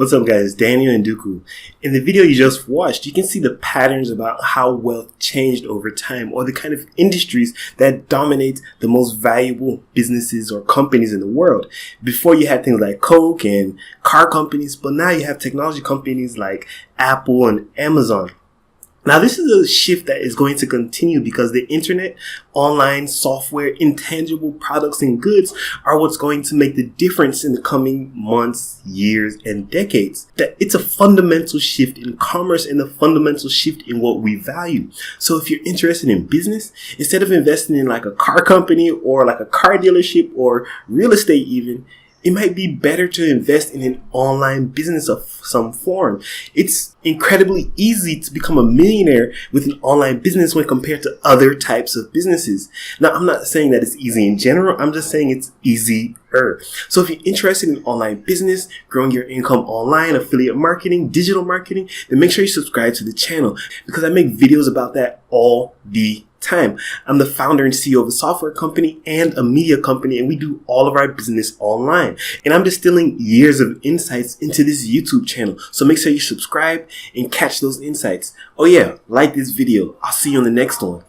What's up, guys? Daniel Ndukwu. In the video you just watched, you can see the patterns about how wealth changed over time, or the kind of industries that dominate the most valuable businesses or companies in the world. Before, you had things like Coke and car companies, but now you have technology companies like Apple and Amazon. Now, this is a shift that is going to continue because the internet, online software, intangible products and goods are what's going to make the difference in the coming months, years, and decades. That it's a fundamental shift in commerce and a fundamental shift in what we value. So if you're interested in business, instead of investing in like a car company or like a car dealership or real estate even, it might be better to invest in an online business of some form. It's incredibly easy to become a millionaire with an online business when compared to other types of businesses. Now, I'm not saying that it's easy in general. I'm just saying it's easier. So if you're interested in online business, growing your income online, affiliate marketing, digital marketing, then make sure you subscribe to the channel because I make videos about that all the time. I'm the founder and CEO of a software company and a media company, and we do all of our business online. And I'm distilling years of insights into this YouTube channel. So make sure you subscribe and catch those insights. Oh yeah, like this video. I'll see you on the next one.